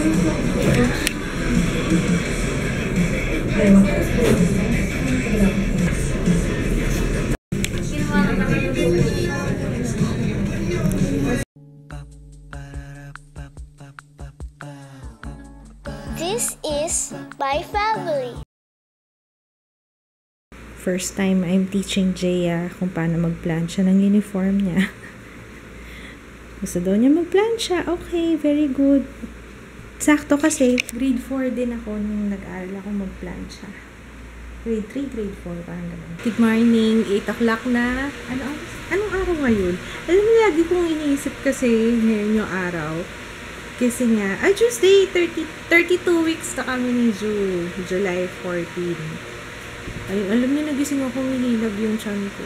This is my family. First time I'm teaching Jaya kung paano magplansya ng uniform niya. Gusto daw niya magplansya. Okay, very good. Sakto kasi, grade 4 din ako nung nag-aaral ako magplansya. Grade 3, grade 4, parang gano'n. Good morning, 8 o'clock na. Anong araw ngayon? Alam mo, lagi kong iniisip kasi ngayon yung araw. Kasi nga, Tuesday, 32 weeks na kami ni July 14. Alam niyo, nagising ako, minilab yung tiyan ko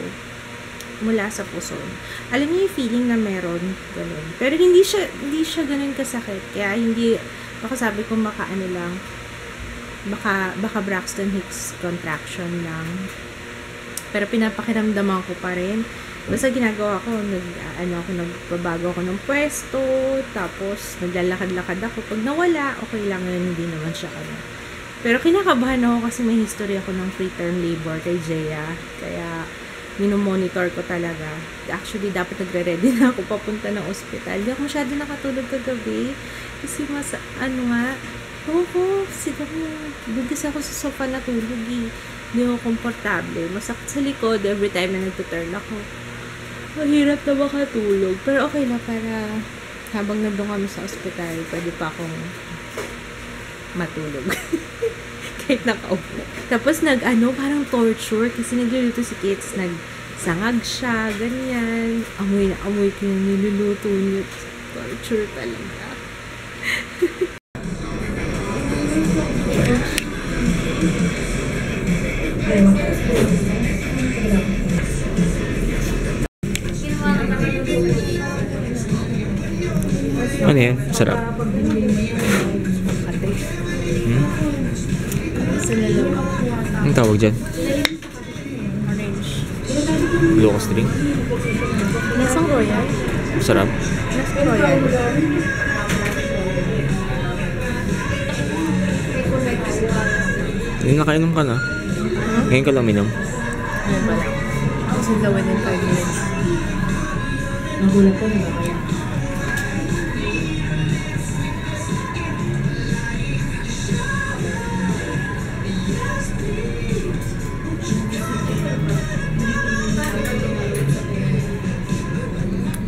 mula sa puson. Alam niyo yung feeling na meron, gano'n. Pero hindi siya gano'n kasakit. Kaya hindi, baka sabi ko baka Braxton Hicks contraction lang. Pero pinapakiramdaman ko pa rin. Basta ginagawa ko, nagbabago ako ng pwesto, tapos naglalakad-lakad ako. Pag nawala, okay lang yun, hindi naman siya Pero kinakabahan ako kasi may history ako ng preterm labor kay Jaya. Kaya, minomonitor ko talaga. Actually, dapat nagre-ready na ako papunta ng ospital. Hindi ako masyado nakatulog kagabi. Kasi doon kasi ako sa sofa natulog eh. Hindi ako komportable. Masakit sa likod every time na nagtuturn ako. Mahirap na makatulog. Pero okay na para habang nandun kami sa ospital, pwede pa akong matulog. Kahit nakaupo. Tapos parang torture kasi nagluluto si Kits, nagsangag siya, ganyan. Amoy na amoy ko yung niluluto niyo. Torture talaga. Ano yan? Sarap. Anong tawag dyan? Orange. Locust drink? Lasang royal. Sarap. Lasang royal. Hindi nakainom ka na. Ngayon ka lang minom. Ano ba lang? Kasi gawin in 5 minutes. Nagulat ko na kaya.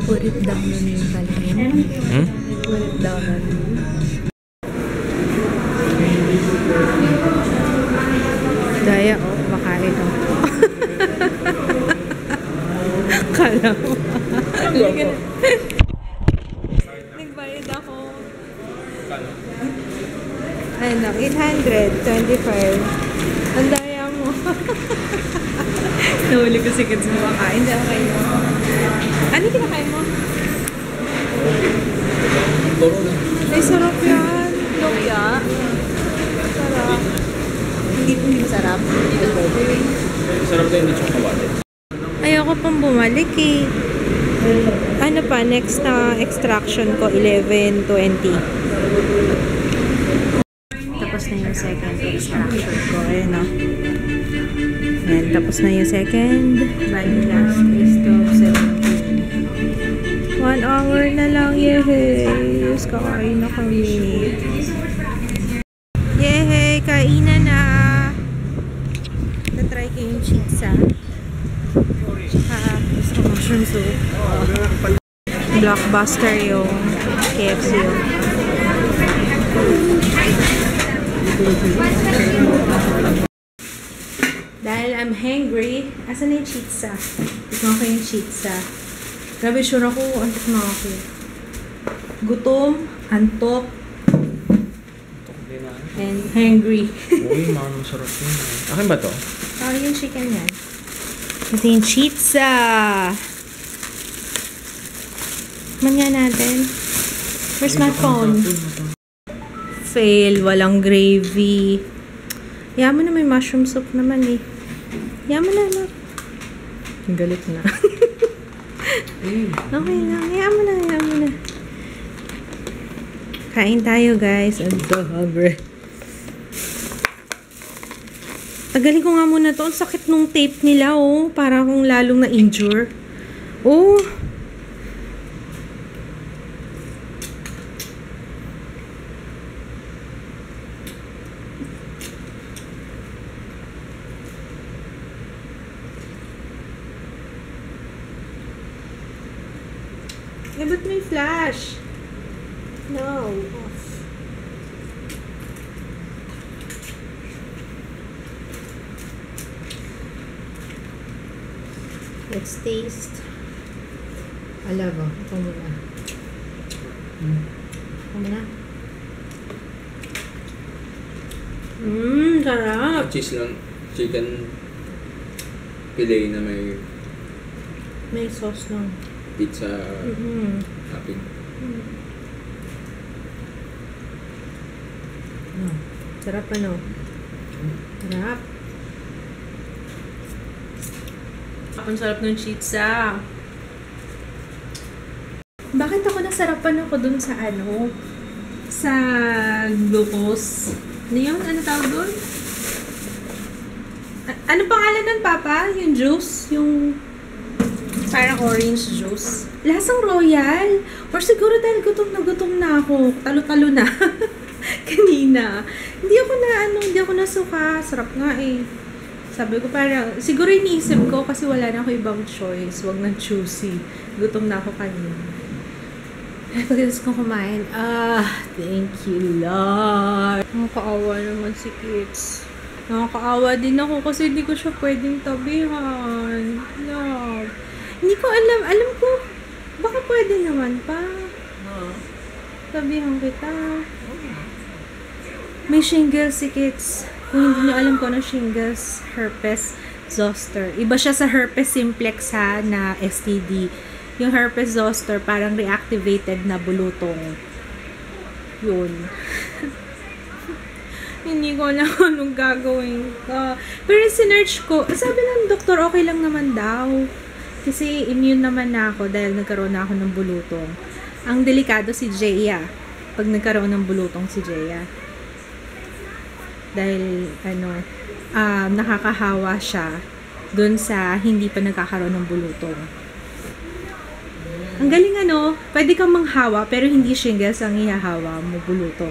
Put it down on yung talhin. Put it down on you. Daya, makain ako. Kala mo. Nagbayad ako. Ano, 825. Ang daya mo. Nahuli ko si Kids mo makain. Hindi, okay mo. Ano kinakain mo? Ay, sarap yan. Lumpia. Sarap. Hindi masarap. Sarap din yung chocolate. Ayoko pang bumalik eh. Ano pa, next na extraction ko, 11:20. Tapos na yung second extraction ko. Ayan o. Ayan, tapos na yung second. Bali last is 12:17. 1 hour na lang. Yehey! Kakain na kami. Yehey! Kainan na! Natry ko yung chitsa. Gusto ko mushroom soup. Blockbuster yung KFC yung. Dahil I'm hungry, asan na yung chitsa? Tignan ko yung chitsa. Grabe, sure ako, antok na ako. Gutom, antok, and hungry. Uy, mga masarap yun. Akin ba to? Yung chicken yan. Ito yung chitsa. Manya natin. Where's my phone? Fail, walang gravy. Yaman na, may mushroom soup naman eh. Yaman na, no? Galit na. Okay lang, yaman na, yaman na. Kain tayo, guys. I'm so hungry. Tagalin ko nga muna to. Ang sakit nung tape nila, oh. Para akong lalong na-injure. Oh. Eh, ba't may flash? No. Off. Let's taste. Alaba. Ito muna. Ito muna. Sarap. Cheese lang. Chicken fillet na may May sauce lang. pizza topping. Sarap ano? Sarap. Ang sarap ng pizza. Bakit ako nasarapan ako dun sa ano? Sa glucose. Ano yun? Ano tawag dun? Ano pangalan nun, Papa? Yung juice? Yung parang orange juice. Lasang royal. Or siguro dahil gutom na ako. Talo-talo na. Kanina. Hindi ako nasuka. Sarap nga eh. Sabi ko parang, siguro iniisip ko kasi wala na ako ibang choice. Wag na choosy. Gutom na ako kanina. Pagkatapos kong kumain, thank you, Lord. Nakakaawa naman si Kids. Nakakaawa din ako kasi hindi ko siya pwedeng tabihan. Love. Hindi ko alam ko, baka pwede naman pa. Tabihan kita. May shingles si Kids. Kung hindi nyo alam ko ano shingles, herpes zoster. Iba siya sa herpes simplex ha, na STD. Yung herpes zoster, parang reactivated na bulutong. Yun. Hindi ko alam anong gagawin ko. Pero sinerch ko, sabi ng doktor, okay lang naman daw. Kasi immune naman na ako dahil nagkaroon na ako ng bulutong. Ang delikado si Jaya. Pag nagkaroon ng bulutong si Jaya. Dahil, nakakahawa siya dun sa hindi pa nagkakaroon ng bulutong. Ang galing pwede kang manghawa pero hindi shingles ang ihahawa mo, bulutong.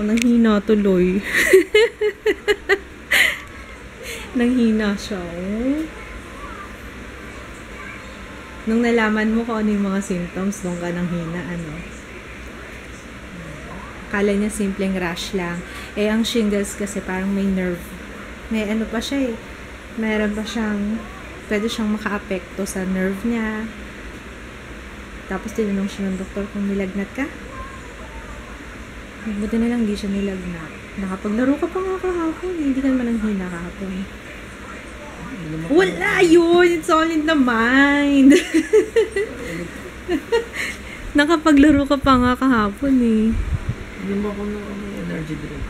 Nanghina tuloy. Nanghina siya. Nung nalaman mo kung ano yung mga symptoms, doon ka nanghina, Akala niya simpleng rash lang. Eh, ang shingles kasi parang may nerve. May pa siya eh. Meron pa siyang, pwede siyang maka-apekto sa nerve niya. Tapos tinanong siya ng doktor kung nilagnat ka. Buti na lang di siya nilagnat. Nakapaglaro ka pa nga kahapon. Hindi ka naman nanghina kahapon. Wala yun! It's all in the mind. Nakapaglaro ka pa nga kahapon eh. Hindi mo ako ng energy drink.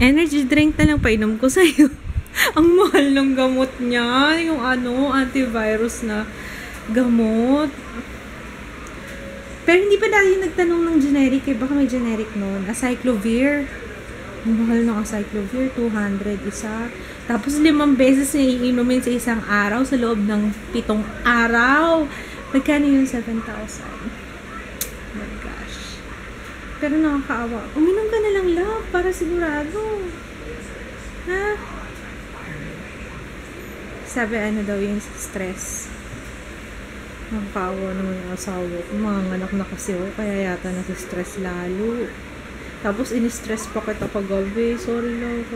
Energy drink na lang painom ko sa'yo. Ang mahal ng gamot niya. Yung antivirus na gamot. Pero hindi pa dahil nagtanong ng generic eh. Baka may generic nun. Acyclovir. Ang mahal ng acyclovir. 200 isa. Tapos 5 beses na iinumin sa isang araw sa loob ng 7 araw. Magkano yung 7,000? Oh my gosh. Pero nakakaawa. Uminom ka na lang, love, para sigurado. Ha? Sabi daw yung stress. Nakakaawa naman yung asawa ko. Mga anak na kasi ako, kaya yata nasa-stress lalo. Tapos in-stress pa kita pag-gabi. Sorry, love.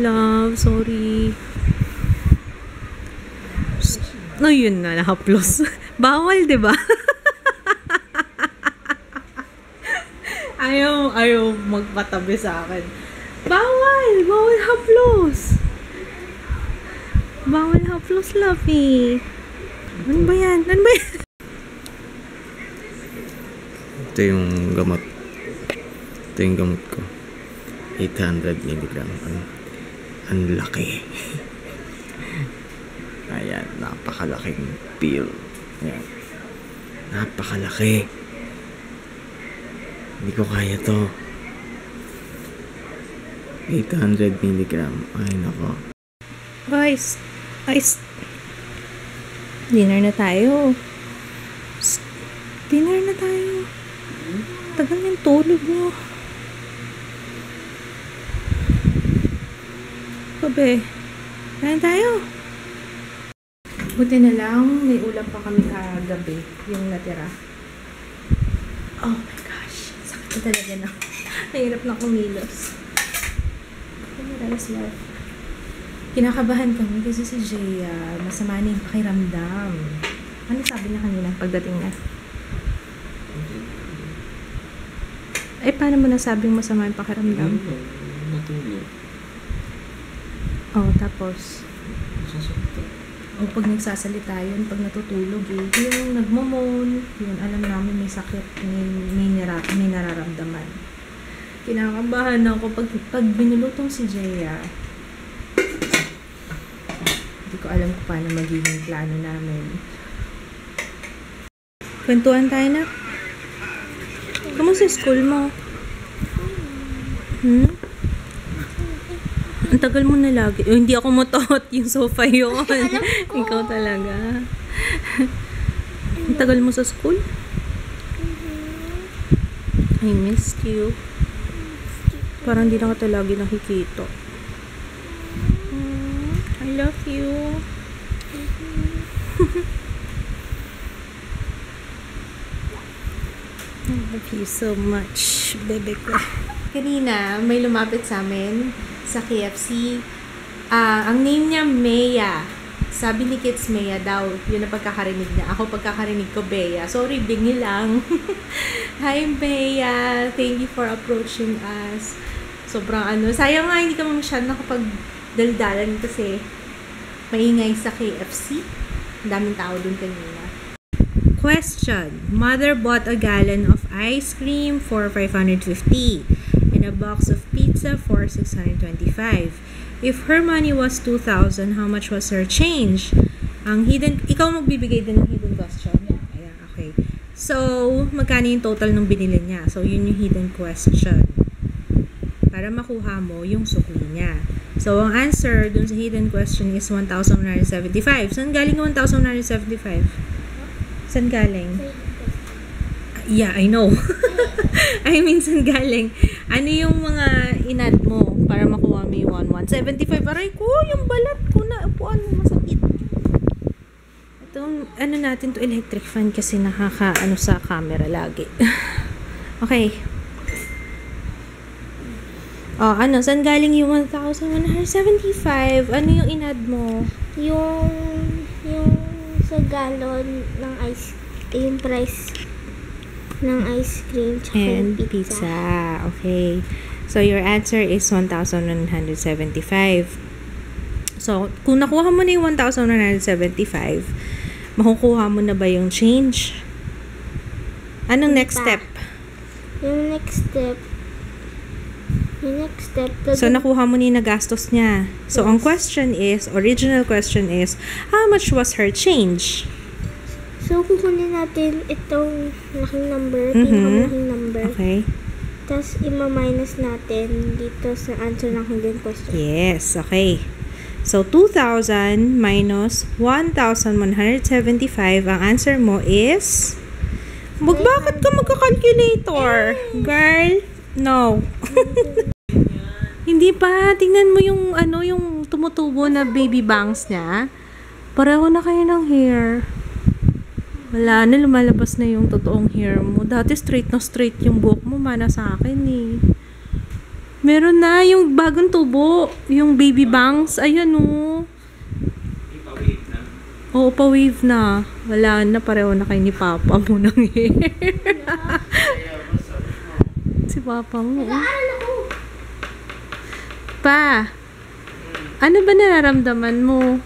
Love, sorry. No, yun na, nakaplos. Bawal, diba? ayaw magpatabi sa akin. Bawal haplos. Bawal haplos, Luffy. Ano ba yan? Ito yung gamot. Ito yung gamot ko. 800 mg. Ang laki. Ayan, napakalaking pill. Ayan. Napakalaki. Hindi ko kaya to. 800 milligram. Ay, nako. Guys, dinner na tayo. Dinner na tayo. Tagal ng tulog mo. Kabe, kain tayo. Buti na lang, may ulam pa kami kagabi, yung natira. Oh my gosh, sakit na talaga na. Nahirap na kumilos. Kinakabahan kami kasi si Jaya, masama na yung pakiramdam. Ano sabi niya kanina pagdating na? Eh, paano mo nasabing masama yung pakiramdam? Natulog. Oh, tapos? O pag nagsasalita yun, pag natutulog eh. Yung nagmamon, yun, alam namin may sakit, may nararamdaman. Kinakabahan ako pag binulutong si Jaya. Hindi ko alam kung paano magiging plano namin. Kwentuhan tayo na. Kamusta school mo? Ang tagal mo na lagi. Hindi ako mutot. Yung sofa yun. Ikaw talaga. Ang tagal mo sa school? I missed you. Parang hindi na ka talaga nakikita. I love you. I love you so much, bebe ko. Kanina, may lumapit sa amin sa KFC. Ang name niya, Maya. Sabi ni Kids, Maya daw. Yun ang pagkakarinig niya. Ako pagkakarinig ko, Bea. Sorry, bingi lang. Hi, Maya. Thank you for approaching us. Sobrang sayang nga, hindi kami masyadong nakapagdaldalan kasi maingay sa KFC. Ang daming tao dun kanina. Question. Mother bought a gallon of ice cream for 550 and a box of pizza for 625. If her money was 2,000, how much was her change? Ikaw magbibigay din ng hidden question. Ayan, okay. So, magkano yung total ng binili niya? So, yun yung hidden question. Para makuha mo yung sukli niya. So, ang answer dun sa hidden question is 1,175. Saan galing 1,175? Saan galing? Yeah, I know. I mean, saan galing? Ano yung mga inad mo para makuha mo yung 1,175? Aray ko, yung balat ko na upuan mo masakit. Itong, natin to electric fan kasi nakaka, sa camera lagi. Okay. Oh, saan galing yung 1,175? Ano yung inad mo? Yung sa galon ng yung price ng ice cream and tsaka pizza. Okay. So, your answer is 1,175. So, kung nakuha mo na yung 1,175, makukuha mo na ba yung change? Anong next step? Yung next step, so, nakuha mo na yung nagastos niya. So, ang original question is, how much was her change? So, kukunin natin itong laking number, pinakamalaking number. Okay. Tapos, ima-minus natin dito sa answer ng hidden question. Yes, okay. So, 2,000 minus 1,175, ang answer mo is... Bakit ka magka-calculator? Girl, no. Hindi pa. Tingnan mo yung, yung tumutubo na baby bangs niya. Pareho na kayo ng hair. Wala na, lumalabas na yung totoong hair mo. Dati straight na straight yung buhok mo, mana sa akin eh. Meron na yung bagong tubo, yung baby bangs. Ayan o. Ipa-wave na. Oo, pa-wave na. Wala na, pareho na kayo ni Papa mo ng hair. Si Papa mo. Pa, ano ba nararamdaman mo?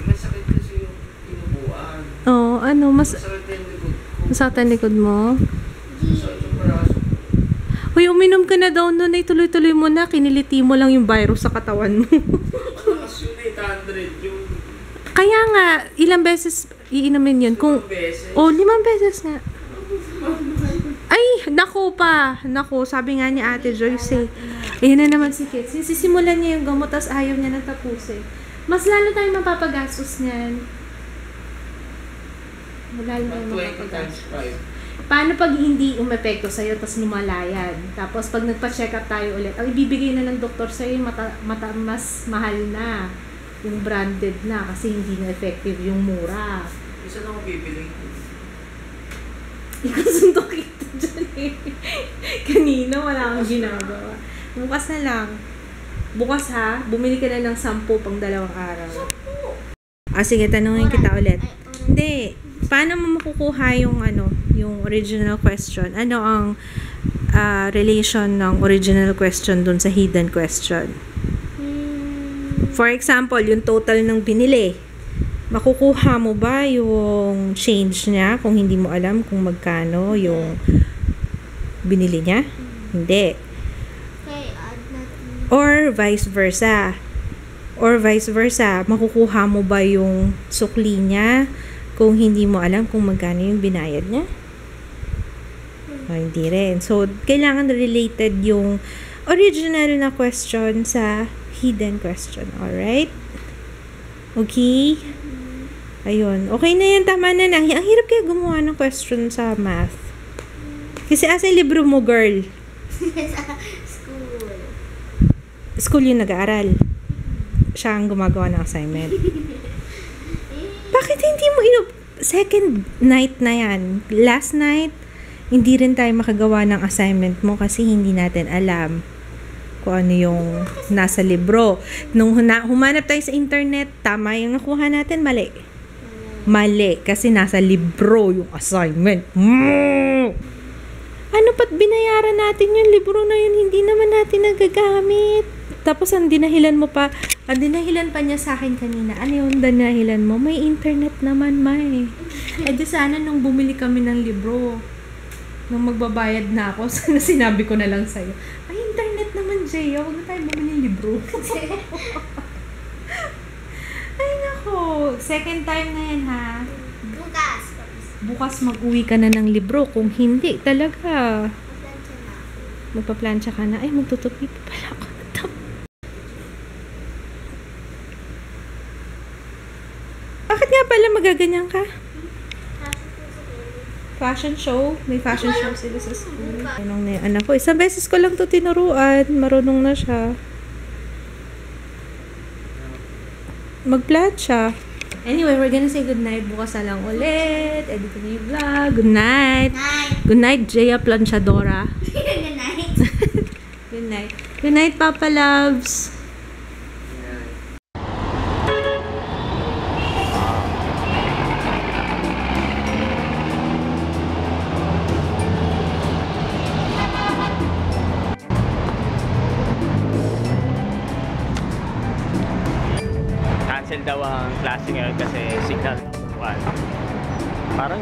Masakit kasi yung inubuan. Oo, masakit ang likod mo? Uy, uminom ka na daw nun ay tuloy-tuloy mo na. Kiniliti mo lang yung virus sa katawan mo. Malakas yun 800 yung... Kaya nga, ilang beses iinumin yun? Kung, 5 beses nga. Ay, naku pa. Naku, sabi nga ni Ate Joyce Ayan na naman si Kit. Sisimulan niya yung gamot, tas ayaw niya na tapusin. Mas lalo tayong mapapagastos niyan. Lalo tayong mapapagastos. Paano pag hindi umepekto sa'yo, tas lumalayad? Tapos pag nagpa-check up tayo ulit, ang ibibigay na ng doktor sa'yo, mas mahal na. Yung branded na, kasi hindi na effective yung mura. Isa na ako bibili. Ikaw sundo kita dyan eh. Kanina wala akong ginagawa. Bukas na lang. Bukas ha, bumili ka na ng 10 pang 2 araw. Sige, tanungin kita ulit. Hindi. Paano mo makukuha yung yung original question? Ano ang relation ng original question dun sa hidden question? For example, yung total ng binili. Makukuha mo ba yung change niya kung hindi mo alam kung magkano yung binili niya? Hindi. Or vice versa. Makukuha mo ba yung sukli niya kung hindi mo alam kung magkano yung binayad niya? Hindi rin. So, kailangan related yung original na question sa hidden question. Alright? Okay? Ayun. Okay na yan. Tama na lang. Ang hirap kaya gumawa ng question sa math. Kasi asa yung libro mo, girl? School yung nag-aaral. Siya ang gumagawa ng assignment. Bakit hindi mo second night na yan? Last night, hindi rin tayo makagawa ng assignment mo kasi hindi natin alam kung ano yung nasa libro. Nung humanap tayo sa internet, tama yung nakuha natin, mali. Mali, kasi nasa libro yung assignment. Ano pat binayaran natin yung libro na yun, hindi naman natin nagagamit. Tapos ang dinahilan pa niya sa akin kanina, ano yung dinahilan mo? May internet naman, May. Di sana nung bumili kami ng libro, nung magbabayad na ako, sana sinabi ko na lang sa'yo, ay, internet naman, Jay, huwag na tayo bumili ng libro. Ay, nako. Second time na yan, ha? Bukas mag-uwi ka na ng libro. Kung hindi, talaga. Magpa-plancha ka na. Ay, magtutupi pa pala ako. Bakit nga pala magaganyan ka? Fashion show? May fashion show sila sa school. Anong na yung anak ko? Isang beses ko lang to tinuruan. Marunong na siya. Mag-plancha. Anyway, we're gonna say goodnight. Bukas na lang ulit. Edit na yung vlog. Good night. Good night, Jaya Planchadora. Good night. Good night. Good night, Papa Loves. Cancel daw ang klase ngayon kasi signal 1. Parang